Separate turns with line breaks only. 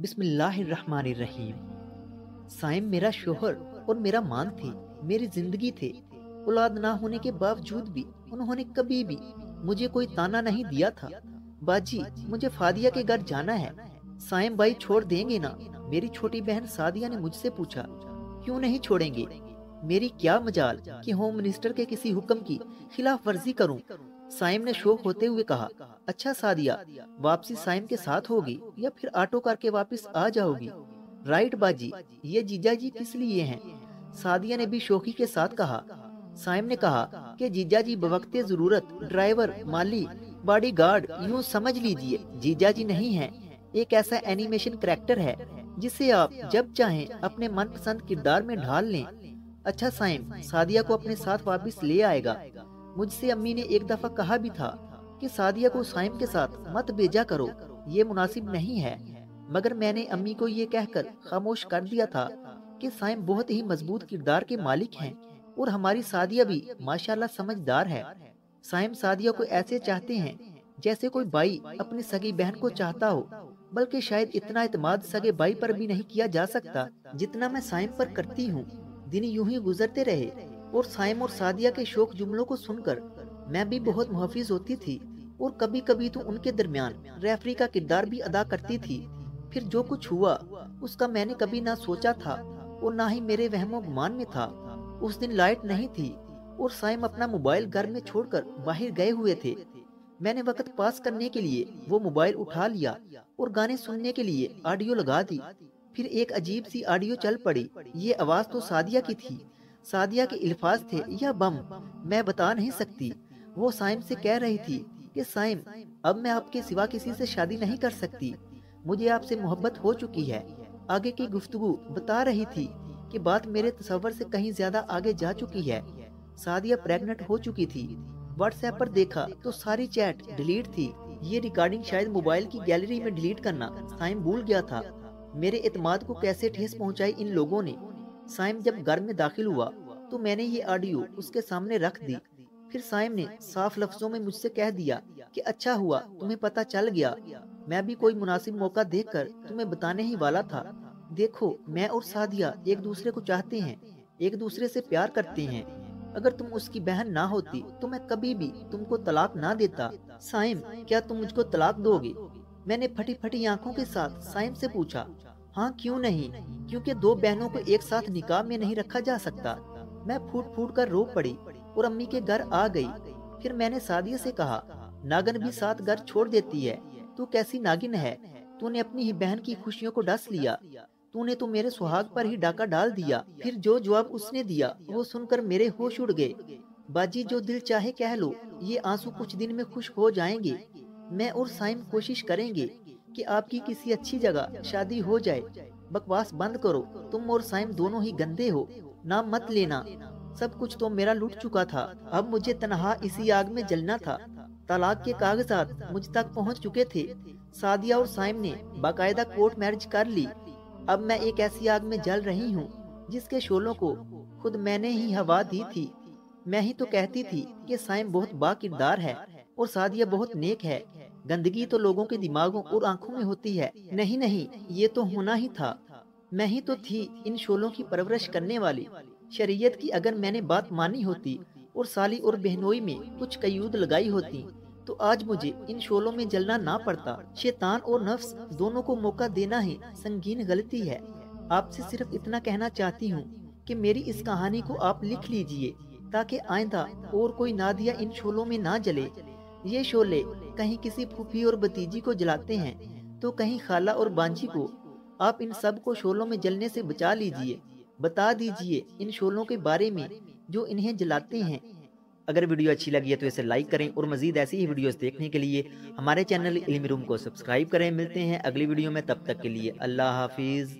बिस्मिल्लाहिर्रहमानिर्रहीम। साइम मेरा शोहर और मेरा मान थे, मेरी जिंदगी थे। औलाद ना होने के बावजूद भी उन्होंने कभी भी मुझे कोई ताना नहीं दिया था। बाजी, मुझे फादिया के घर जाना है, साइम भाई छोड़ देंगे ना? मेरी छोटी बहन सादिया ने मुझसे पूछा। क्यों नहीं छोड़ेंगे? मेरी क्या मजाल कि होम मिनिस्टर के किसी हुक्म की खिलाफ वर्जी करूं। साइम ने शौक होते हुए कहा, अच्छा सादिया, वापसी साइम के साथ होगी या फिर ऑटो करके वापस आ जाओगी? राइट बाजी, ये जीजा जी किस लिए हैं? सादिया ने भी शौकी के साथ कहा। साइम ने कहा कि जीजा जी बवक्ते जरूरत ड्राइवर, माली, बॉडी गार्ड, यूँ समझ लीजिए जीजा जी नहीं हैं। एक ऐसा एनिमेशन करैक्टर है जिसे आप जब चाहें अपने मनपसंद किरदार में ढाल लें। अच्छा साइम सादिया को अपने साथ वापस ले आएगा। मुझसे अम्मी ने एक दफा कहा भी था कि सादिया को साइम के साथ मत भेजा करो, ये मुनासिब नहीं है। मगर मैंने अम्मी को ये कहकर खामोश कर दिया था कि साइम बहुत ही मजबूत किरदार के मालिक हैं और हमारी सादिया भी माशाल्लाह समझदार है। साइम सादिया को ऐसे चाहते हैं जैसे कोई भाई अपनी सगी बहन को चाहता हो, बल्कि शायद इतना इत्मीनान सगे भाई पर भी नहीं किया जा सकता जितना मैं साइम पर करती हूँ। दिन यूं ही गुजरते रहे और साइम और सादिया के शौक जुमलों को सुनकर मैं भी बहुत मुहफिज होती थी और कभी कभी तो उनके दरमियान रेफरी का किरदार भी अदा करती थी। फिर जो कुछ हुआ उसका मैंने कभी ना सोचा था और ना ही मेरे वहमो गुमान में था। उस दिन लाइट नहीं थी और साइम अपना मोबाइल घर में छोड़कर बाहर गए हुए थे। मैंने वक्त पास करने के लिए वो मोबाइल उठा लिया और गाने सुनने के लिए ऑडियो लगा दी। फिर एक अजीब सी ऑडियो चल पड़ी। ये आवाज तो सादिया की थी। सादिया के अल्फाज थे या बम, मैं बता नहीं सकती। वो साइम से कह रही थी कि साइम, अब मैं आपके सिवा किसी से शादी नहीं कर सकती, मुझे आपसे मोहब्बत हो चुकी है। आगे की गुफ्तगू बता रही थी कि बात मेरे तसव्वुर से कहीं ज्यादा आगे जा चुकी है। सादिया प्रेग्नेंट हो चुकी थी। व्हाट्सएप पर देखा तो सारी चैट डिलीट थी। ये रिकॉर्डिंग शायद मोबाइल की गैलरी में डिलीट करना साइम भूल गया था। मेरे एतमाद को कैसे ठेस पहुंचाई इन लोगों ने। साइम जब घर में दाखिल हुआ तो मैंने ये ऑडियो उसके सामने रख दी। फिर साइम ने साफ लफ्जों में मुझसे कह दिया कि अच्छा हुआ तुम्हें पता चल गया, मैं भी कोई मुनासिब मौका देखकर तुम्हें बताने ही वाला था। देखो, मैं और सादिया एक दूसरे को चाहते हैं, एक दूसरे से प्यार करते हैं। अगर तुम उसकी बहन ना होती तो मैं कभी भी तुमको तलाक ना देता। साइम, क्या तुम मुझको तलाक दोगे? मैंने फटी फटी आंखों के साथ साइम से पूछा। हाँ, क्यों नहीं, क्योंकि दो बहनों को एक साथ निकाह में नहीं रखा जा सकता। मैं फूट फूट कर रो पड़ी और अम्मी के घर आ गई। फिर मैंने सादिया से कहा, नागन भी साथ घर छोड़ देती है, तू कैसी नागिन है? तूने अपनी ही बहन की खुशियों को डस लिया, तूने तो मेरे सुहाग पर ही डाका डाल दिया। फिर जो जवाब उसने दिया वो सुनकर मेरे होश उड़ गए। बाजी, जो दिल चाहे कह लो, ये आंसू कुछ दिन में खुश हो जाएंगे। मैं और साइम कोशिश करेंगे कि आपकी किसी अच्छी जगह शादी हो जाए। बकवास बंद करो, तुम और साइम दोनों ही गंदे हो, नाम मत लेना। सब कुछ तो मेरा लूट चुका था, अब मुझे तनहा इसी आग में जलना था। तलाक के कागजात मुझ तक पहुंच चुके थे। सादिया और साइम ने बाकायदा कोर्ट मैरिज कर ली। अब मैं एक ऐसी आग में जल रही हूँ जिसके शोलों को खुद मैंने ही हवा दी थी। मैं ही तो कहती थी कि साइम बहुत बाकिरदार है और सादिया बहुत नेक है। गंदगी तो लोगों के दिमागों और आंखों में होती है। नहीं नहीं, ये तो होना ही था। मैं ही तो थी इन शोलों की परवरिश करने वाली। शरीयत की अगर मैंने बात मानी होती और साली और बहनोई में कुछ कयूद लगाई होती तो आज मुझे इन शोलों में जलना ना पड़ता। शैतान और नफ्स दोनों को मौका देना ही संगीन गलती है। आपसे सिर्फ इतना कहना चाहती हूँ कि मेरी इस कहानी को आप लिख लीजिए ताकि आइंदा और कोई नादिया इन शोलों में ना जले। ये शोले कहीं किसी फूफी और भतीजी को जलाते हैं तो कहीं खाला और बांझी को। आप इन सब को शोलों में जलने से बचा लीजिए। बता दीजिए इन शोलों के बारे में जो इन्हें जलाते हैं। अगर वीडियो अच्छी लगी है तो इसे लाइक करें और मजीद ऐसी ही वीडियोस देखने के लिए हमारे चैनल इल्मी रूम को सब्सक्राइब करें। मिलते हैं अगली वीडियो में, तब तक के लिए अल्लाह हाफिज।